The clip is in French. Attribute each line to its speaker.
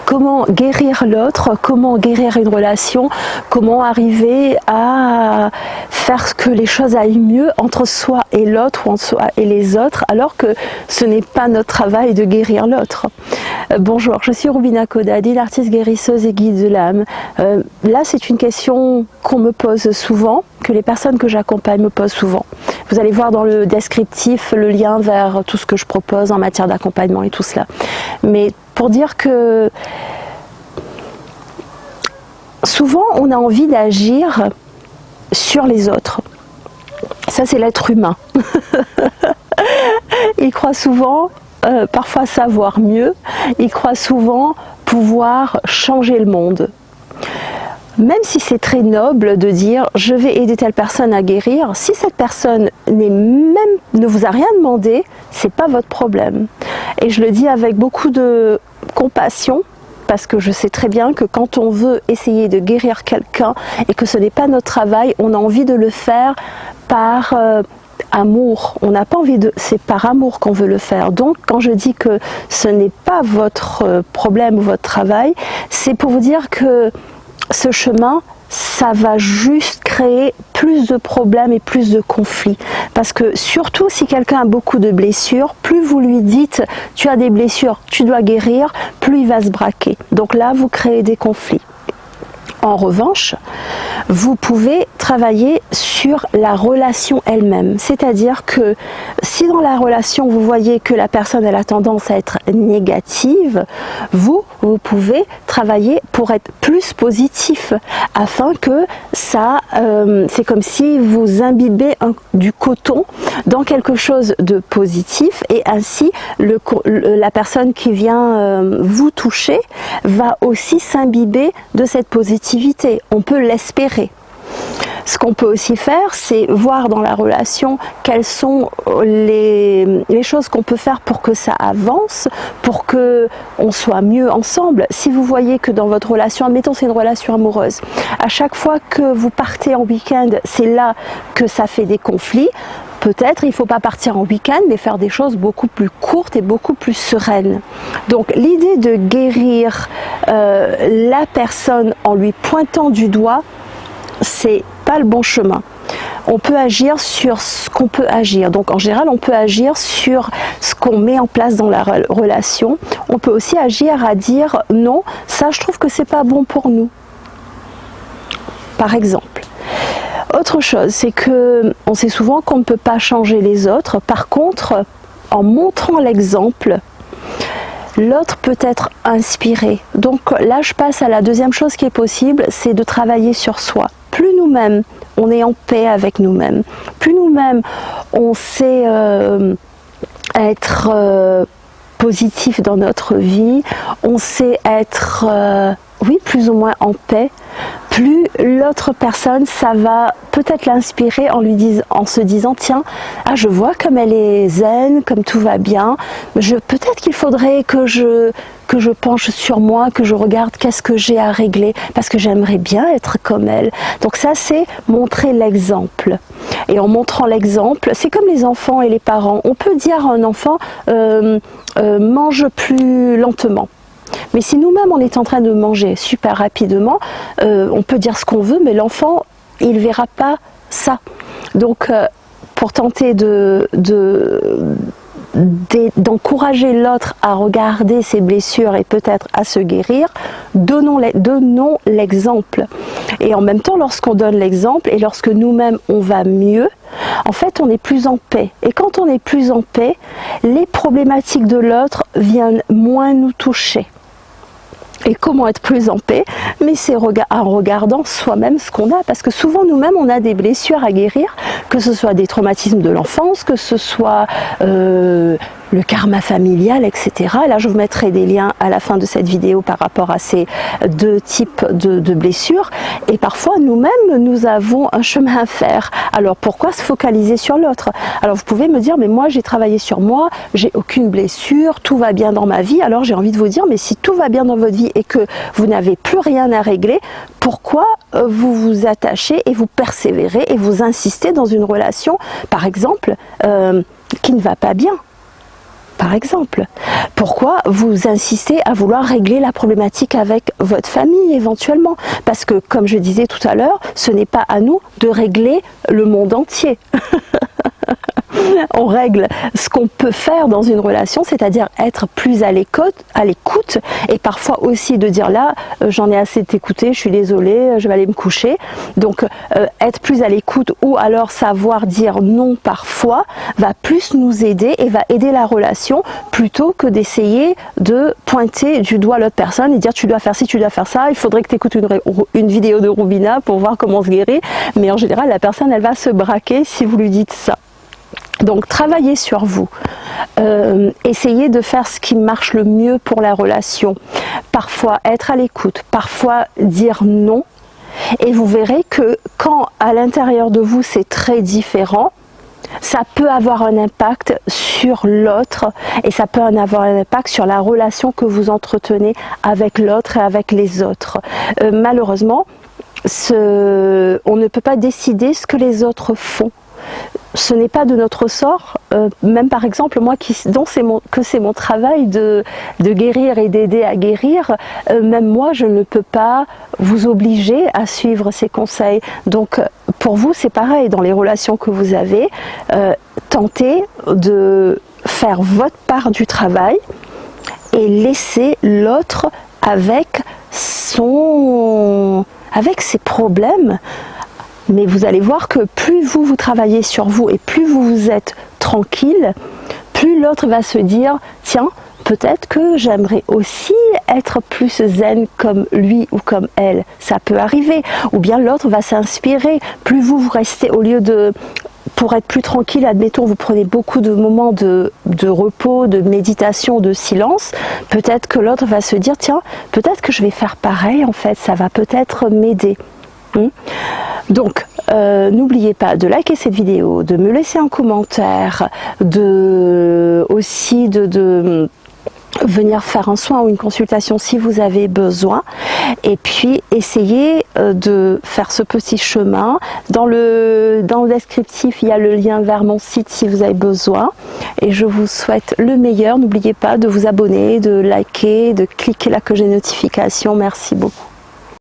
Speaker 1: comment guérir l'autre, comment guérir une relation, comment arriver à faire que les choses aillent mieux entre soi et l'autre ou entre soi et les autres, alors que ce n'est pas notre travail de guérir l'autre. Bonjour, je suis Rubina Kodadine, artiste guérisseuse et guide de l'âme. Là, c'est une question qu'on me pose souvent, que les personnes que j'accompagne me posent souvent. Vous allez voir dans le descriptif le lien vers tout ce que je propose en matière d'accompagnement et tout cela. Mais pour dire que souvent on a envie d'agir sur les autres. Ça, c'est l'être humain. Il croit souvent, parfois savoir mieux, il croit souvent pouvoir changer le monde. Même si c'est très noble de dire je vais aider telle personne à guérir, si cette personne ne vous a rien demandé, c'est pas votre problème. Et je le dis avec beaucoup de compassion, parce que je sais très bien que quand on veut essayer de guérir quelqu'un et que ce n'est pas notre travail, on a envie de le faire par amour. On n'a pas envie de... C'est par amour qu'on veut le faire. Donc quand je dis que ce n'est pas votre problème ou votre travail, c'est pour vous dire que ce chemin, ça va juste créer plus de problèmes et plus de conflits. Parce que surtout si quelqu'un a beaucoup de blessures, plus vous lui dites « tu as des blessures, tu dois guérir », plus il va se braquer. Donc là, vous créez des conflits. En revanche, vous pouvez travailler sur la relation elle-même. C'est-à-dire que si dans la relation, vous voyez que la personne elle a tendance à être négative, vous pouvez travailler pour être plus positif afin que ça, c'est comme si vous imbibez du coton dans quelque chose de positif et ainsi la personne qui vient vous toucher va aussi s'imbiber de cette positivité. On peut l'espérer. Ce qu'on peut aussi faire, c'est voir dans la relation quelles sont les choses qu'on peut faire pour que ça avance, pour que on soit mieux ensemble. Si vous voyez que dans votre relation, admettons c'est une relation amoureuse, à chaque fois que vous partez en week-end, c'est là que ça fait des conflits. Peut-être il ne faut pas partir en week-end, mais faire des choses beaucoup plus courtes et beaucoup plus sereines. Donc l'idée de guérir la personne en lui pointant du doigt, c'est pas le bon chemin. On peut agir sur ce qu'on peut agir. Donc en général, on peut agir sur ce qu'on met en place dans la relation. On peut aussi agir à dire non, ça je trouve que c'est pas bon pour nous. Par exemple. Autre chose, c'est que on sait souvent qu'on ne peut pas changer les autres. Par contre, en montrant l'exemple, l'autre peut être inspiré. Donc là, je passe à la deuxième chose qui est possible, c'est de travailler sur soi. Plus nous-mêmes, on est en paix avec nous-mêmes, plus nous-mêmes, on sait être positif dans notre vie, on sait être, oui, plus ou moins en paix, plus l'autre personne, ça va peut-être l'inspirer en se disant tiens, ah, je vois comme elle est zen, comme tout va bien, peut-être qu'il faudrait que je penche sur moi, que je regarde qu'est-ce que j'ai à régler, parce que j'aimerais bien être comme elle. Donc ça, c'est montrer l'exemple. Et en montrant l'exemple, c'est comme les enfants et les parents. On peut dire à un enfant mange plus lentement. Mais si nous-mêmes on est en train de manger super rapidement, on peut dire ce qu'on veut, mais l'enfant, il ne verra pas ça. Donc pour tenter d'encourager l'autre à regarder ses blessures et peut-être à se guérir, donnons l'exemple. Et en même temps, lorsqu'on donne l'exemple et lorsque nous-mêmes on va mieux, en fait on est plus en paix. Et quand on est plus en paix, les problématiques de l'autre viennent moins nous toucher. Et comment être plus en paix? Mais c'est en regardant soi-même ce qu'on a, parce que souvent nous-mêmes on a des blessures à guérir, que ce soit des traumatismes de l'enfance, que ce soit le karma familial, etc. Et là je vous mettrai des liens à la fin de cette vidéo par rapport à ces deux types de blessures. Et parfois nous-mêmes nous avons un chemin à faire. Alors pourquoi se focaliser sur l'autre? Alors vous pouvez me dire mais moi j'ai travaillé sur moi, j'ai aucune blessure, tout va bien dans ma vie. Alors j'ai envie de vous dire mais si tout va bien dans votre vie et que vous n'avez plus rien à régler, pourquoi vous vous attachez et vous persévérez et vous insistez dans une relation par exemple qui ne va pas bien? par exemple? Pourquoi vous insistez à vouloir régler la problématique avec votre famille éventuellement? Parce que, comme je disais tout à l'heure, ce n'est pas à nous de régler le monde entier. On règle ce qu'on peut faire dans une relation, c'est-à-dire être plus à l'écoute et parfois aussi de dire là, j'en ai assez de t'écouter, je suis désolée, je vais aller me coucher. Donc être plus à l'écoute ou alors savoir dire non parfois va plus nous aider et va aider la relation plutôt que d'essayer de pointer du doigt l'autre personne et dire tu dois faire ci, tu dois faire ça, il faudrait que tu écoutes une vidéo de Roubina pour voir comment se guérir. Mais en général, la personne, elle va se braquer si vous lui dites ça. Donc travaillez sur vous, essayez de faire ce qui marche le mieux pour la relation, parfois être à l'écoute, parfois dire non, et vous verrez que quand à l'intérieur de vous c'est très différent, ça peut avoir un impact sur l'autre et ça peut en avoir un impact sur la relation que vous entretenez avec l'autre et avec les autres. Malheureusement, on ne peut pas décider ce que les autres font. Ce n'est pas de notre sort, même par exemple moi que c'est mon travail de guérir et d'aider à guérir, même moi je ne peux pas vous obliger à suivre ces conseils. Donc pour vous c'est pareil, dans les relations que vous avez, tentez de faire votre part du travail et laisser l'autre avec ses problèmes. Mais vous allez voir que plus vous travaillez sur vous et plus vous êtes tranquille, plus l'autre va se dire tiens, peut-être que j'aimerais aussi être plus zen comme lui ou comme elle. Ça peut arriver. Ou bien l'autre va s'inspirer. Plus vous restez, au lieu de... Pour être plus tranquille, admettons, vous prenez beaucoup de moments de repos, de méditation, de silence. Peut-être que l'autre va se dire tiens, peut-être que je vais faire pareil en fait, ça va peut-être m'aider. Donc n'oubliez pas de liker cette vidéo, de me laisser un commentaire, aussi de venir faire un soin ou une consultation si vous avez besoin, et puis essayez de faire ce petit chemin. Dans le descriptif il y a le lien vers mon site si vous avez besoin, et je vous souhaite le meilleur. N'oubliez pas de vous abonner, de liker, de cliquer la cloche des notifications. Merci beaucoup.